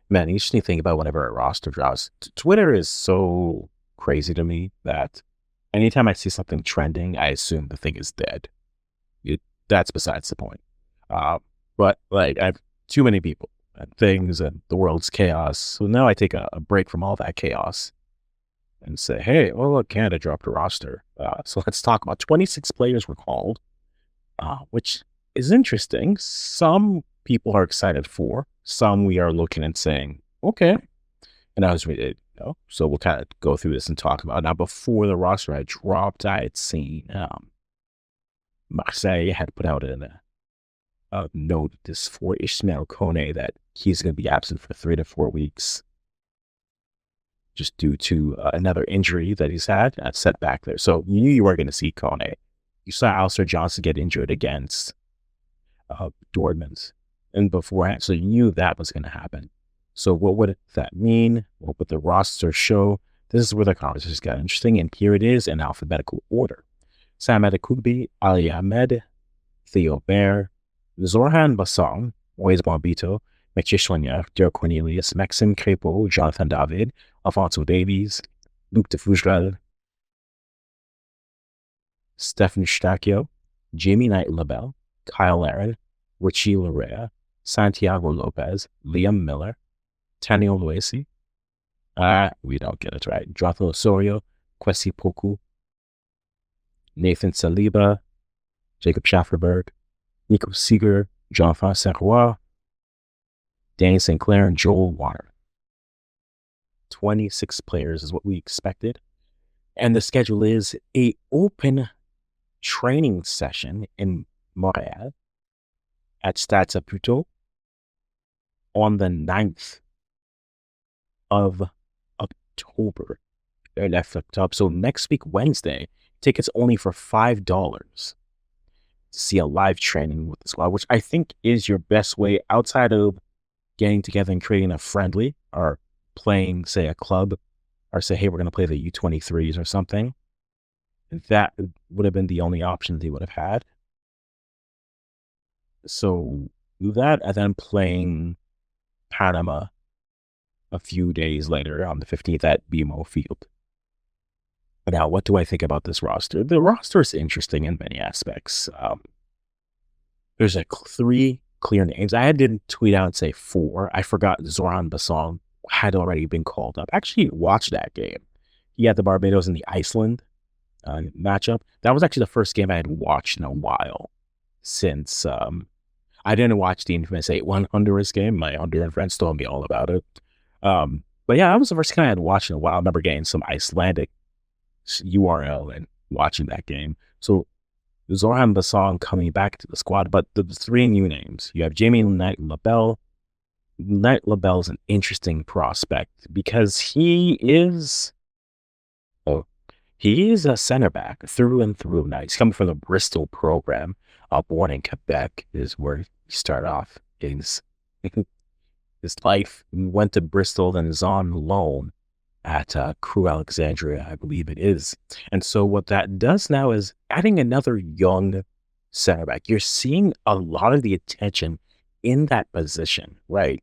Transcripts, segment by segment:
Man, you just need to think about whenever a roster drops. Twitter is so crazy to me that anytime I see something trending, I assume the thing is dead. That's besides the point. Uh, but like, I have too many people and things and the world's chaos. So now I take a break from all that chaos and say, hey, oh, look, Canada dropped a roster. So let's talk about 26 players were called, which is interesting. Some people are excited for, some we are looking and saying, okay. And I was really, so we'll kind of go through this and talk about it. Now, before the roster had dropped, I had seen Marseille had put out a notice for Ismail Kone that he's going to be absent for 3 to 4 weeks just due to another injury that he's had, a setback there. So you knew you were going to see Kone. You saw Alistair Johnson get injured against Dortmund and beforehand, so you knew that was going to happen. So what would that mean? What would the roster show? This is where the conversations got interesting, and here it is in alphabetical order. Samed Kougbi, Ali Ahmed, Theo Baer, Zorhan Bassong, Moise Bombito, Mathieu Choignard, Dirk Cornelius, Maxime Crépeau, Jonathan David, Alfonso Davies, Luc de Fougerel, Stephen Stachio, Jamie Knight-Labelle, Kyle Aaron, Richie Larea, Santiago Lopez, Liam Miller, Taniel Luesi, we don't get it right, Jonathan Osorio, Kwesi Poku, Nathan Saliba, Jacob Schafferberg, Nico Seeger, Jean-François Serrois, Danny Sinclair, and Joel Warner. 26 players is what we expected. And the schedule is a open training session in Montréal at Stade Saputo on the 9th of October. So next week, Wednesday, tickets only for $5 to see a live training with the squad, which I think is your best way outside of getting together and creating a friendly or playing, say, a club or say, hey, we're going to play the U23s or something. That would have been the only option they would have had. So do that and then playing Panama a few days later on the 15th at BMO Field. Now, what do I think about this roster? The roster is interesting in many aspects. There's 3 clear names. I didn't tweet out and say 4. I forgot Zoran Bassong had already been called up. I actually watched that game. He had the Barbados and the Iceland matchup. That was actually the first game I had watched in a while since I didn't watch the infamous 8-1 Honduras game. My Honduran friends told me all about it. But yeah, that was the first game I had watched in a while. I remember getting some Icelandic URL and watching that game. So Zoran Bassong coming back to the squad, but the 3 new names. You have Jamie Knight-Labelle. Knight-Labelle is an interesting prospect because he is a center back through and through. Now he's coming from the Bristol program. Born in Quebec is where he started off his life. He went to Bristol and is on loan at Crew Alexandria, I believe it is. And so what that does now is adding another young center back. You're seeing a lot of the attention in that position, right?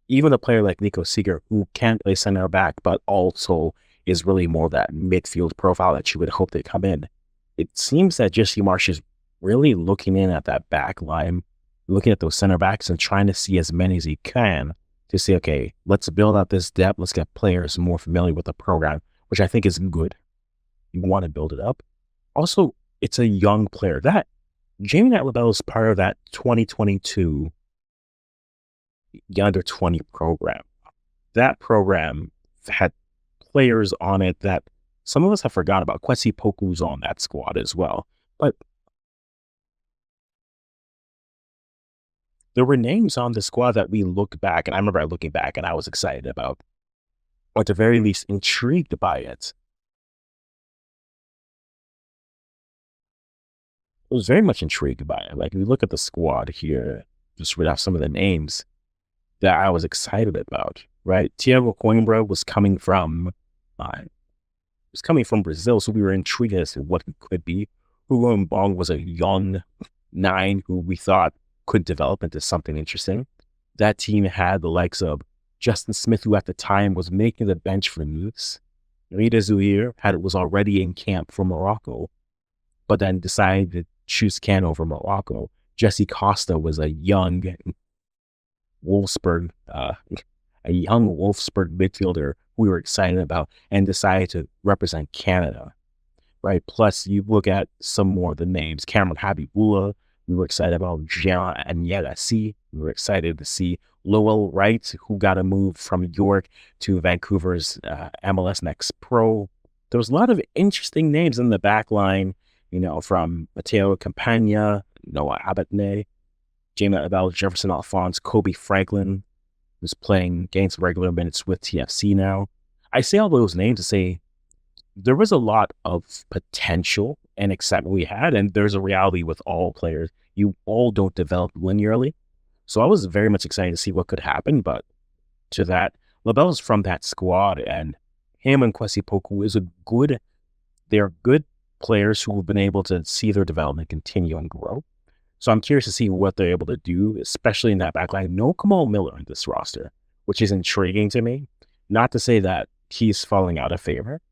Even a player like Nico Seeger, who can play center back, but also is really more that midfield profile that you would hope to come in. It seems that Jesse Marsh is really looking in at that back line, looking at those center backs and trying to see as many as he can to say, okay, let's build out this depth. Let's get players more familiar with the program, which I think is good. You want to build it up. Also, it's a young player. That Jamie Knight-Labelle is part of that 2022 under 20 program. That program had players on it that some of us have forgotten about. Kwesi Poku's on that squad as well. But there were names on the squad that we looked back, and I remember looking back and I was excited about, or at the very least intrigued by it. I was very much intrigued by it. Like, we look at the squad here, just read off some of the names that I was excited about, right? Thiago Coimbra was coming from Brazil, so we were intrigued as to what he could be. Hugo Mbong was a young 9 who we thought could develop into something interesting. That team had the likes of Justin Smith, who at the time was making the bench for Nice. Rida Zouhir was already in camp for Morocco, but then decided to choose Caen over Morocco. Jesse Costa was a young Wolfsburg midfielder we were excited about and decided to represent Canada, right? Plus, you look at some more of the names. Cameron Habibullah, we were excited about. Jean Anyagasi, we were excited to see Lowell Wright, who got a move from York to Vancouver's MLS Next Pro. There was a lot of interesting names in the back line, from Mateo Campagna, Noah Abedne, James Abel, Jefferson Alphonse, Kobe Franklin, who's getting some regular minutes with TFC now. I say all those names to say there was a lot of potential and excitement we had, and there's a reality with all players. You all don't develop linearly. So I was very much excited to see what could happen, but to that, LaBelle's from that squad, and him and Kwesi Poku they're good players who have been able to see their development continue and grow. So I'm curious to see what they're able to do, especially in that backline. No Kamal Miller in this roster, which is intriguing to me. Not to say that he's falling out of favor,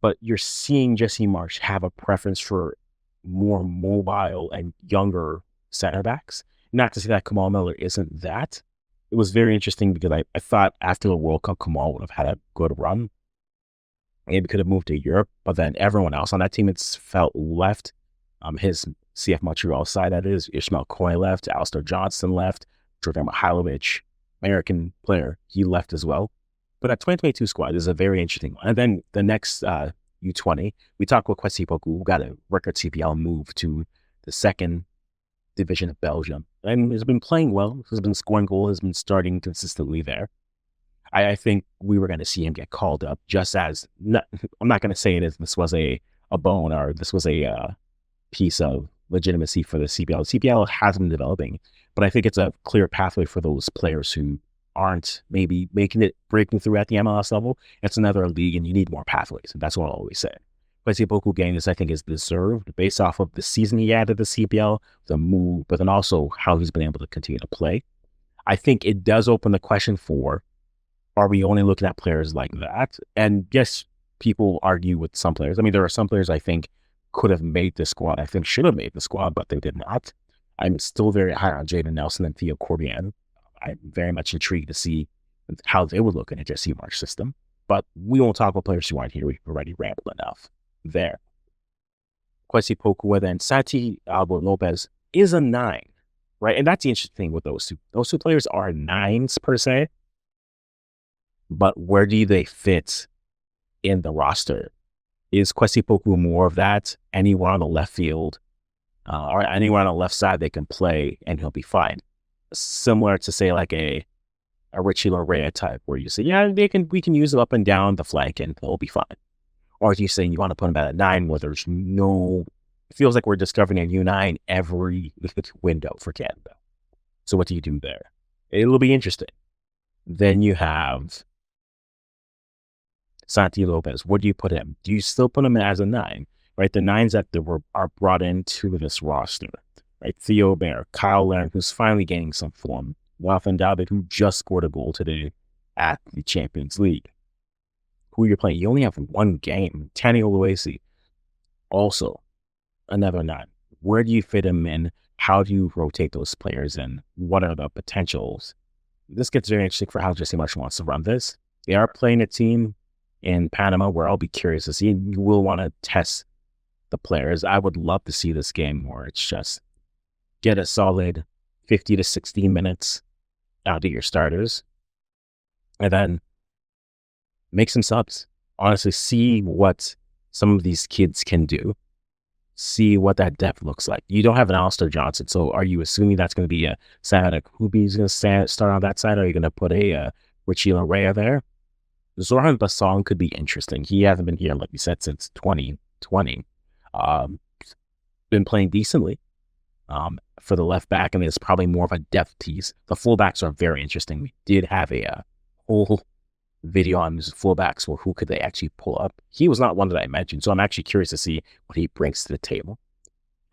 but you're seeing Jesse Marsch have a preference for more mobile and younger center backs. Not to say that Kamal Miller isn't that. It was very interesting because I thought after the World Cup, Kamal would have had a good run. Maybe could have moved to Europe, but then everyone else on that team felt left. His CF Montreal side, that is, Ishmael Coy left, Alistair Johnston left, Jordan Mihailovic, American player, he left as well. But that 2022 squad is a very interesting one. And then the next U20, we talked about Kwesi Poku, who got a record CPL move to the second division of Belgium. And has been playing well, has been scoring goals, has been starting consistently there. I think we were going to see him get called up just as, I'm not going to say this was a bone or this was a piece of legitimacy for the CPL. The CPL has been developing, but I think it's a clear pathway for those players who aren't maybe breaking through at the MLS level. It's another league and you need more pathways. And that's what I always say. Kwesi Poku getting this, I think, is deserved based off of the season he had at the CPL, the move, but then also how he's been able to continue to play. I think it does open the question for, are we only looking at players like that? And yes, people argue with some players. I mean, there are some players I think could have made the squad. I think should have made the squad, but they did not. I'm still very high on Jaden Nelson and Theo Corbian. I'm very much intrigued to see how they would look in a Jesse Marsch system. But we won't talk about players who aren't here. We've already rambled enough there. Kwesi Poku, then Santi Albert Lopez is a 9, right? And that's the interesting thing with those two. Those two players are 9s per se, but where do they fit in the roster? Is Kwesi Poku more of that? Anywhere on the left field or anywhere on the left side they can play and he'll be fine. Similar to say like a Richie Larea type where you say, yeah, we can use it up and down the flank and he'll be fine. Or do you say you want to put him at a 9 where there's it feels like we're discovering a new 9 every window for Canada. So what do you do there? It'll be interesting. Then you have Santi Lopez. Where do you put him? Do you still put him as a 9? Right? The 9s that are brought into this roster. Right? Theo Bear, Kyle Larin, who's finally gaining some form. Wafan David, who just scored a goal today at the Champions League. Who you're playing? You only have one game. Tani Oluwasi, also another 9. Where do you fit him in? How do you rotate those players in? What are the potentials? This gets very interesting for how Jesse Marsch wants to run this. They are playing a team in Panama where I'll be curious to see. You will want to test the players. I would love to see this game where it's just get a solid 50 to 60 minutes out of your starters and then make some subs. Honestly, see what some of these kids can do. See what that depth looks like. You don't have an Alistair Johnston, so are you assuming that's going to be a Sadak Hubi's going to start on that side? Or are you going to put a Richie Larea there? Zoran Basong could be interesting. He hasn't been here, like we said, since 2020. Been playing decently for the left back, and it's probably more of a depth piece. The fullbacks are very interesting. We did have a whole video on his fullbacks for who could they actually pull up. He was not one that I mentioned, so I'm actually curious to see what he brings to the table.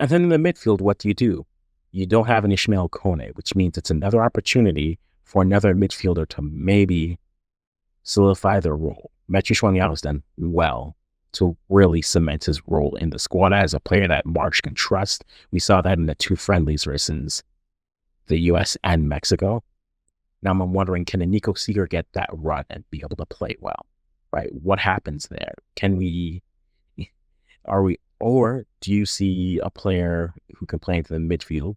And then in the midfield, what do? You don't have an Ishmael Kone, which means it's another opportunity for another midfielder to maybe solidify their role. Matthew Chouanier has done well to really cement his role in the squad as a player that Marsh can trust. We saw that in the 2 friendlies versus the U.S. and Mexico. Now I'm wondering, can a Nico Seeger get that run and be able to play well? Right? What happens there? Or do you see a player who can play into the midfield?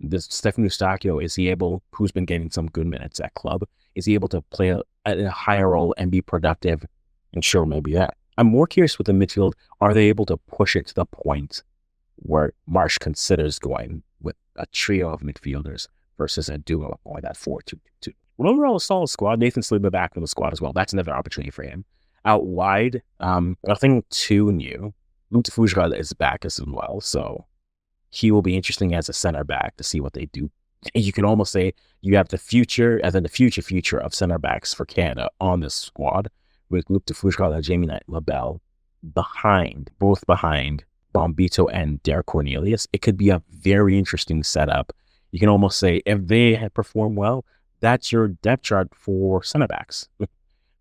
This Stefan Eustáquio, who's been getting some good minutes at club, is he able to play a higher role and be productive? And sure, maybe that. I'm more curious with the midfield, are they able to push it to the point where Marsh considers going with a trio of midfielders versus a duo going that 4-2-2? Overall, a solid squad. Nathan Saliba back in the squad as well. That's another opportunity for him. Out wide, nothing too new. Luke Fujara is back as well, so he will be interesting as a center back to see what they do. You can almost say you have the future, and then the future of center backs for Canada on this squad with Luke Fujara and Jamie Knight-Labelle both behind Bombito and Derek Cornelius. It could be a very interesting setup. You can almost say if they had performed well, that's your depth chart for center backs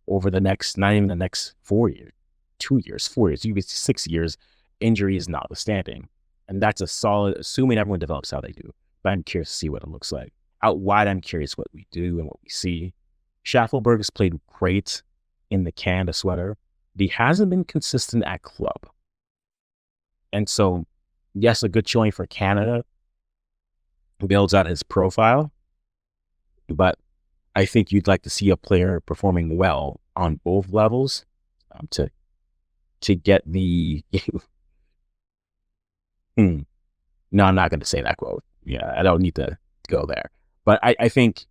over the next, not even the next 4 years, 2 years, 4 years, you get 6 years, injuries notwithstanding. And that's a solid, assuming everyone develops how they do. But I'm curious to see what it looks like. Out wide, I'm curious what we do and what we see. Schaffelberg has played great in the Canada sweater. He hasn't been consistent at club. And so, yes, a good showing for Canada builds out his profile. But I think you'd like to see a player performing well on both levels to get the... No, I'm not going to say that quote. Yeah, I don't need to go there. But I think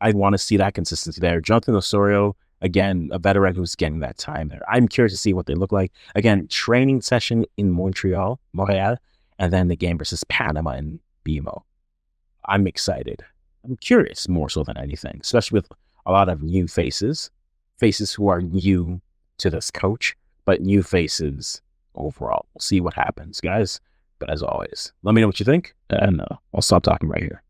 I want to see that consistency there. Jonathan Osorio, again, a veteran who's getting that time there. I'm curious to see what they look like. Again, training session in Montreal, and then the game versus Panama and BMO. I'm excited. I'm curious more so than anything, especially with a lot of new faces who are new to this coach, but new faces overall. We'll see what happens, guys. But as always, let me know what you think, and I'll stop talking right here.